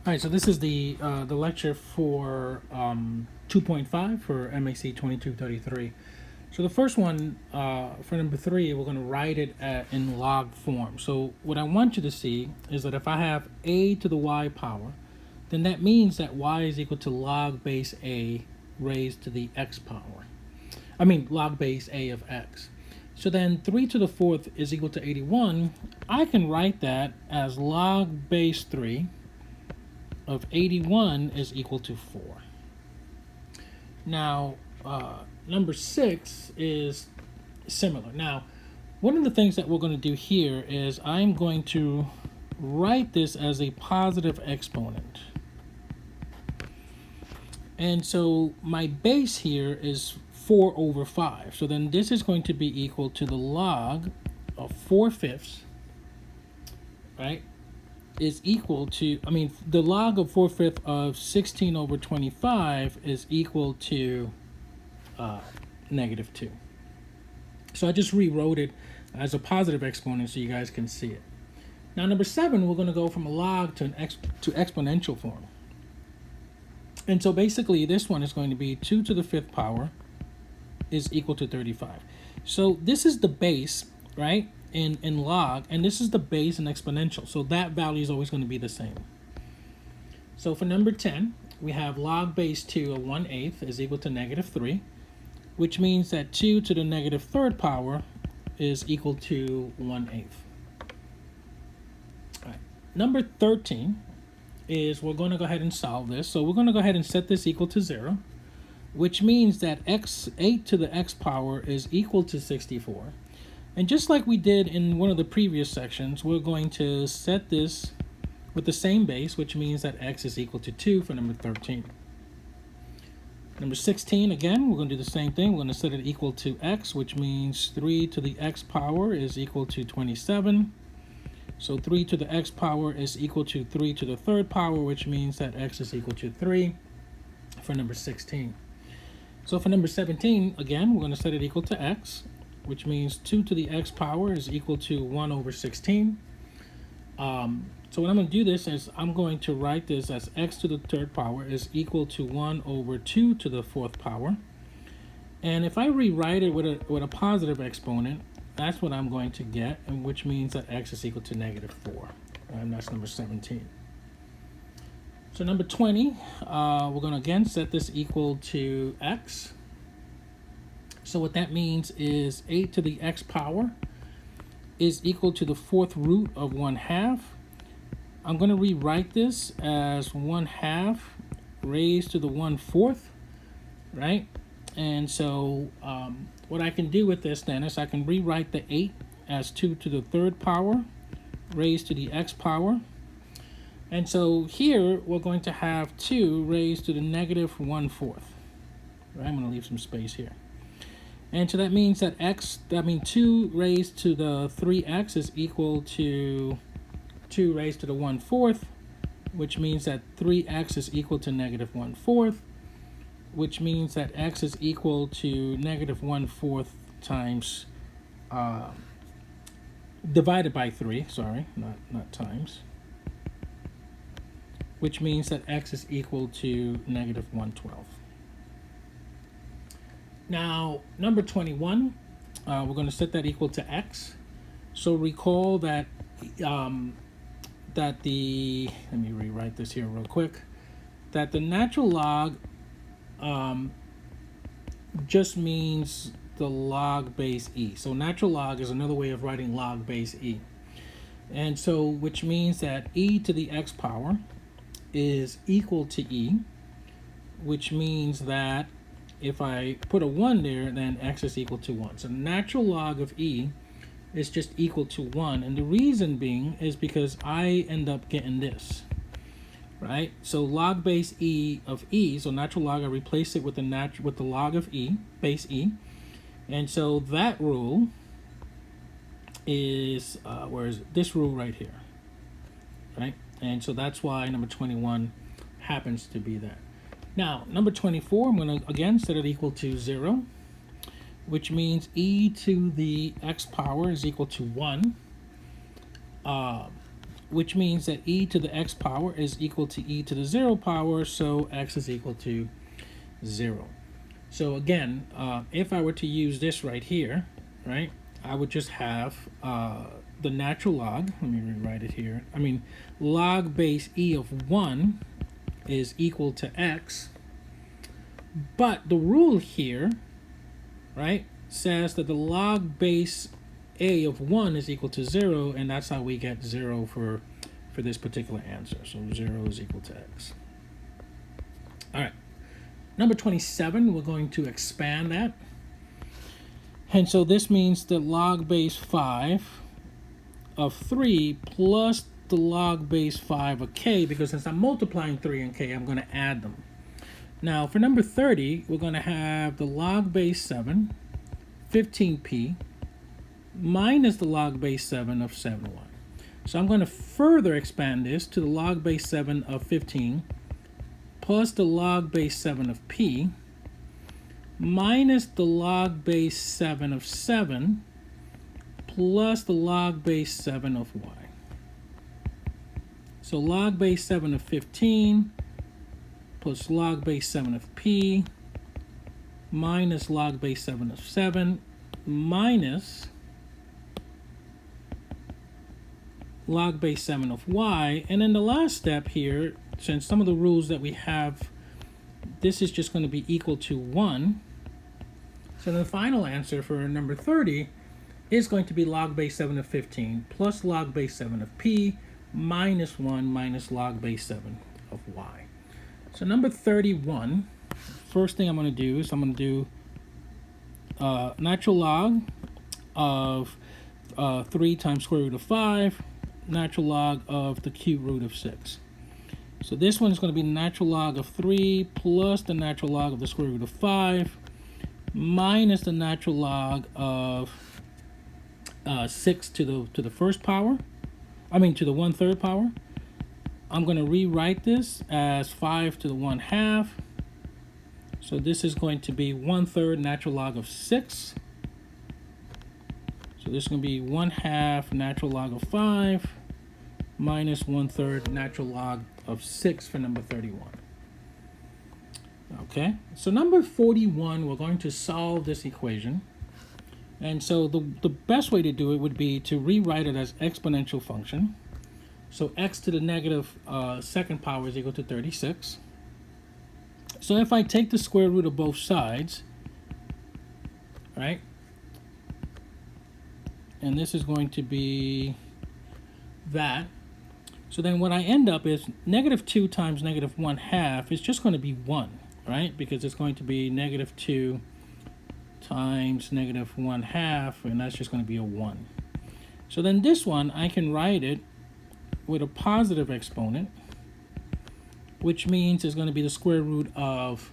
All right, so this is the lecture for 2.5 for MAC 2233. So the first one, for number 3, we're going to write it in log form. So what I want you to see is that if I have a to the y power, then that means that y is equal to log base a raised to the x power. I mean log base a of x. So then 3 to the 4th is equal to 81. I can write that as log base 3 of 81 is equal to 4. Now, number 6 is similar. Now, one of the things that we're going to do here is I'm going to write this as a positive exponent. And so my base here is 4 over 5. So then this is going to be equal to the log of 4/5, right? Is equal to, the log of 4/5 of 16 over 25 is equal to -2. So I just rewrote it as a positive exponent so you guys can see it. Now number 7, we're going to go from a log to to exponential form. And so basically this one is going to be 2 to the 5th power is equal to 35. So this is the base, right, in log, and this is the base in exponential. So that value is always going to be the same. So for number 10, we have log base 2 of 1/8 is equal to -3, which means that 2 to the -3rd power is equal to 1/8. All right. Number 13 is we're going to go ahead and solve this. So we're going to go ahead and set this equal to 0, which means that 8 to the x power is equal to 64. And just like we did in one of the previous sections, we're going to set this with the same base, which means that x is equal to 2 for number 13. Number 16, again, we're going to do the same thing. We're going to set it equal to x, which means 3 to the x power is equal to 27. So 3 to the x power is equal to 3 to the 3rd power, which means that x is equal to 3 for number 16. So for number 17, again, we're going to set it equal to x, which means 2 to the x power is equal to 1 over 16. So when I'm going to do this is I'm going to write this as x to the 3rd power is equal to 1 over 2 to the 4th power. And if I rewrite it with a positive exponent, that's what I'm going to get, and which means that x is equal to -4. And that's number 17. So number 20, we're going to again set this equal to x. So what that means is 8 to the x power is equal to the 4th root of 1/2. I'm going to rewrite this as 1/2 raised to the 1/4, right? And so what I can do with this then is I can rewrite the 8 as 2 to the 3rd power raised to the x power. And so here we're going to have 2 raised to the -1/4. Right? I'm going to leave some space here. And so that means that 2 raised to the 3x is equal to 2 raised to the 1/4, which means that 3x is equal to -1/4, which means that x is equal to -1/4 times, divided by 3, sorry, not times, which means that x is equal to -1/12. Now, number 21, we're going to set that equal to x. So recall that let me rewrite this here real quick, that the natural log just means the log base e. So natural log is another way of writing log base e. And so, which means that e to the x power is equal to e, which means that if I put a 1 there, then x is equal to 1. So natural log of e is just equal to 1. And the reason being is because I end up getting this, right? So log base e of e, so natural log, I replace it with the log of e, base e. And so that rule is, where is it? This rule right here, right? And so that's why number 21 happens to be that. Now, number 24, I'm going to again set it equal to 0, which means e to the x power is equal to 1. which means that e to the x power is equal to e to the 0 power, so x is equal to 0. So again, if I were to use this right here, right, I would just have the natural log. Let me rewrite it here. I mean, log base e of 1 is equal to x. But the rule here, right, says that the log base a of 1 is equal to 0, and that's how we get 0 for this particular answer. So 0 is equal to x. All right. Number 27, we're going to expand that. And so this means that log base 5 of 3 plus the log base 5 of k, because since I'm multiplying 3 and k, I'm going to add them. Now, for number 30, we're going to have the log base 7, 15p, minus the log base 7 of 7y. So I'm going to further expand this to the log base 7 of 15 plus the log base 7 of p minus the log base 7 of 7 plus the log base 7 of y. So log base 7 of 15 plus log base 7 of p minus log base 7 of 7 minus log base 7 of y. And then the last step here, since some of the rules that we have, this is just going to be equal to 1. So the final answer for number 30 is going to be log base 7 of 15 plus log base 7 of p minus 1 minus log base 7 of y. So number 31, first thing I'm going to do is I'm going to do natural log of 3 times square root of 5, natural log of the cube root of 6. So this one is going to be natural log of 3 plus the natural log of the square root of 5 minus the natural log of 6 to the first power. I mean to the 1/3 power. I'm going to rewrite this as 5 to the 1/2. So this is going to be 1/3 natural log of 6. So this is going to be 1/2 natural log of 5 minus 1/3 natural log of 6 for number 31. Okay, so number 41, we're going to solve this equation. And so the best way to do it would be to rewrite it as exponential function. So x to the negative second power is equal to 36. So if I take the square root of both sides, right, and this is going to be that. So then what I end up is negative 2 times negative 1/2 is just going to be 1, right? Because it's going to be negative 2 times negative 1/2, and that's just going to be a 1. So then this one, I can write it with a positive exponent, which means it's going to be the square root of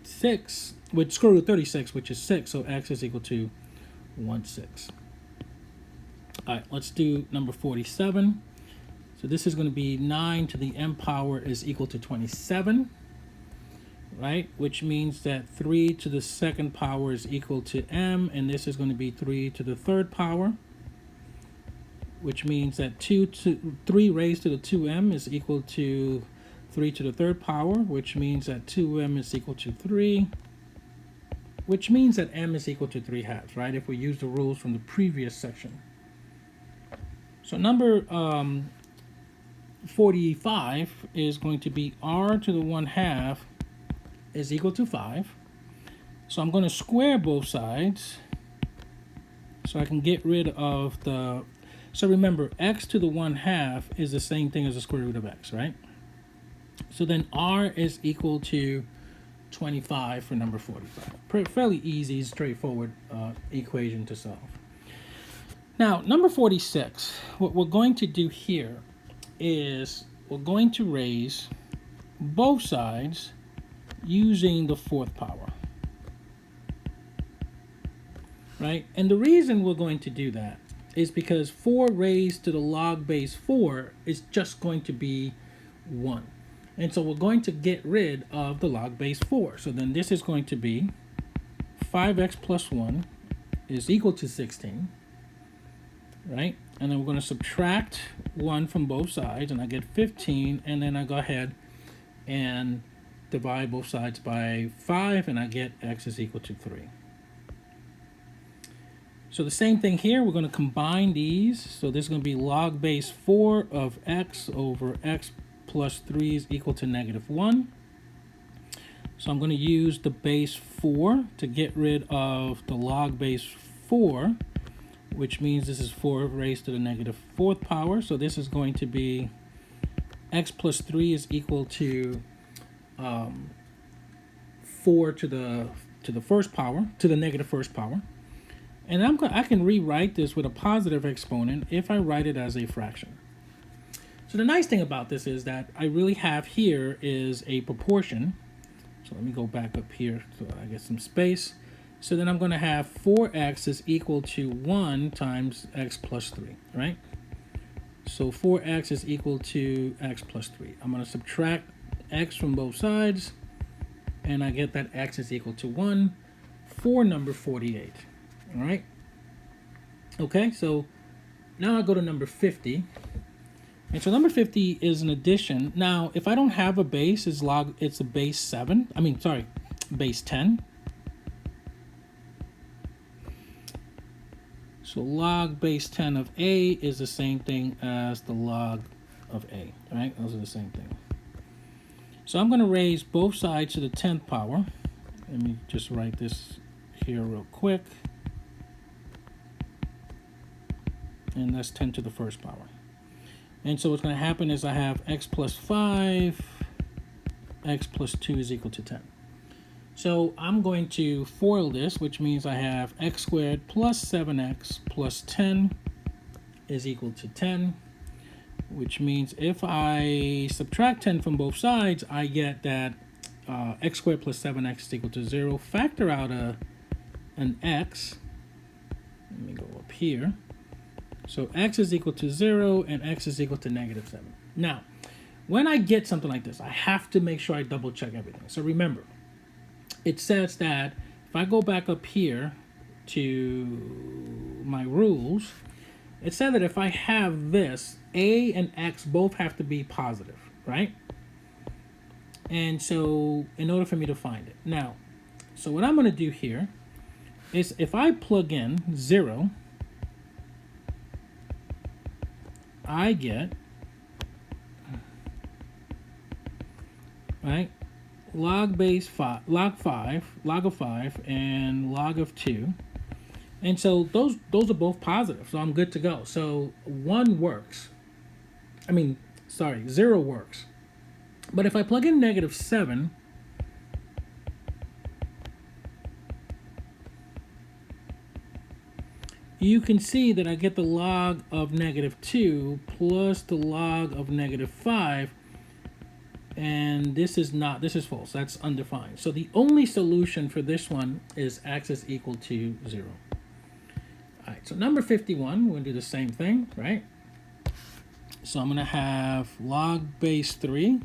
6, with square root of 36, which is 6, so x is equal to 1/6. All right, let's do number 47. So this is going to be 9 to the m power is equal to 27, right? Which means that 3 to the second power is equal to m, and this is going to be 3 to the third power, which means that 3 raised to the 2m is equal to 3 to the third power, which means that 2m is equal to 3, which means that m is equal to 3/2, right? If we use the rules from the previous section. So number 45 is going to be r to the 1/2 is equal to 5. So I'm going to square both sides so I can get rid of the... So remember, x to the 1/2 is the same thing as the square root of x, right? So then r is equal to 25 for number 45. Fairly easy, straightforward equation to solve. Now, number 46, what we're going to do here is we're going to raise both sides using the 4th power, right? And the reason we're going to do that is because 4 raised to the log base 4 is just going to be 1. And so we're going to get rid of the log base 4. So then this is going to be 5x plus 1 is equal to 16. right? And then we're going to subtract 1 from both sides, and I get 15, and then I go ahead and divide both sides by 5, and I get x is equal to 3. So the same thing here, we're going to combine these. So this is going to be log base 4 of x over x plus 3 is equal to negative 1. So I'm going to use the base 4 to get rid of the log base 4, which means this is 4 raised to the negative 4th power. So this is going to be x plus 3 is equal to 4 to the first power, to the negative first power. And I can rewrite this with a positive exponent if I write it as a fraction. So the nice thing about this is that I really have here is a proportion. So let me go back up here so I get some space. So then I'm going to have 4x is equal to 1 times x plus 3, right? So 4x is equal to x plus 3. I'm going to subtract x from both sides, and I get that x is equal to 1 for number 48. All right. Okay, so now I go to number 50. And so number 50 is an addition. Now, if I don't have a base, it's a base 7. Base 10. So log base 10 of a is the same thing as the log of a, right? Those are the same thing. So I'm going to raise both sides to the 10th power. Let me just write this here real quick. And that's 10 to the first power. And so what's going to happen is I have x plus 5, x plus 2 is equal to 10. So I'm going to FOIL this, which means I have x squared plus 7x plus 10 is equal to 10, which means if I subtract 10 from both sides, I get that x squared plus 7x is equal to 0. Factor out an x. Let me go up here. So x is equal to 0 and x is equal to negative 7. Now, when I get something like this, I have to make sure I double check everything. So remember, it says that if I go back up here to my rules, it said that if I have this, a and x both have to be positive, right? And so in order for me to find it. Now, so what I'm going to do here is if I plug in 0, I get, right, log of 5, and log of 2. And so those are both positive, so I'm good to go. So 1 works. 0 works. But if I plug in negative 7, you can see that I get the log of negative 2 plus the log of negative 5, and this is false. That's undefined. So the only solution for this one is x is equal to 0. All right, so number 51, we're going to do the same thing, right? So I'm going to have log base 3.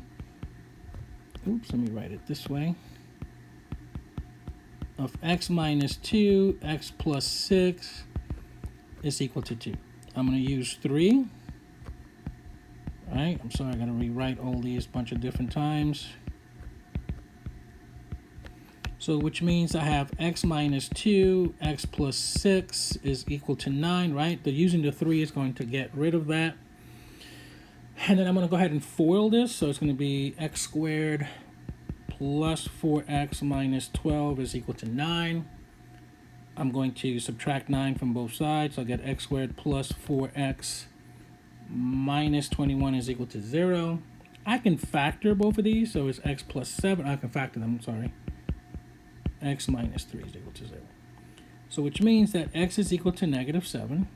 Oops, let me write it this way. Of x minus 2, x plus 6 is equal to 2. I'm going to use 3. Right? I'm sorry, I got to rewrite all these a bunch of different times. So which means I have x minus 2, x plus 6 is equal to 9, right? Using the 3 is going to get rid of that. And then I'm going to go ahead and FOIL this. So it's going to be x squared plus 4x minus 12 is equal to 9. I'm going to subtract 9 from both sides. So I get x squared plus 4x minus 21 is equal to 0. I can factor both of these. So it's x plus 7. I can factor them, sorry. X minus 3 is equal to 0. So which means that x is equal to negative 7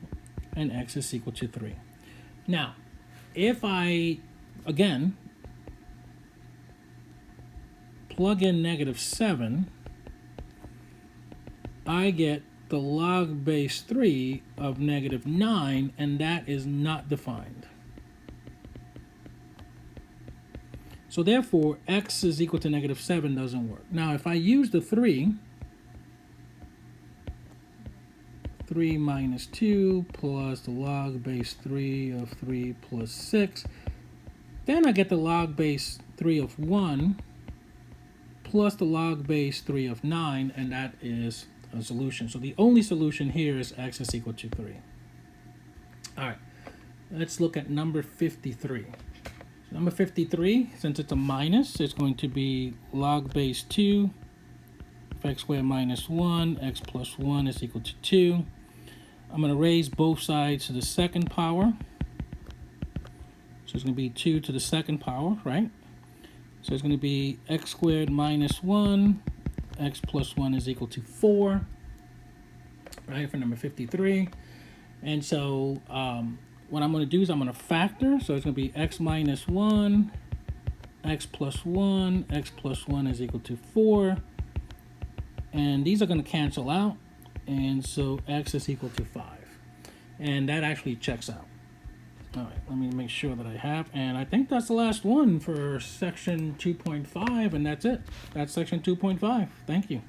and x is equal to 3. Now, if I, again, plug in negative 7, I get the log base 3 of negative 9, and that is not defined. So therefore, x is equal to negative 7 doesn't work. Now, if I use the 3 3 minus 2 plus the log base 3 of 3 plus 6. Then I get the log base 3 of 1 plus the log base 3 of 9, and that is a solution. So the only solution here is x is equal to 3. All right, let's look at number 53. So number 53, since it's a minus, it's going to be log base 2 of x squared minus 1, x plus 1 is equal to 2. I'm going to raise both sides to the second power. So it's going to be 2 to the second power, right? So it's going to be x squared minus 1, x plus 1 is equal to 4, right, for number 53. And so what I'm going to do is I'm going to factor. So it's going to be x minus 1, x plus 1, x plus 1 is equal to 4. And these are going to cancel out. And so x is equal to 5. And that actually checks out. All right, let me make sure that I have, and I think that's the last one for section 2.5, and that's it. That's section 2.5. Thank you.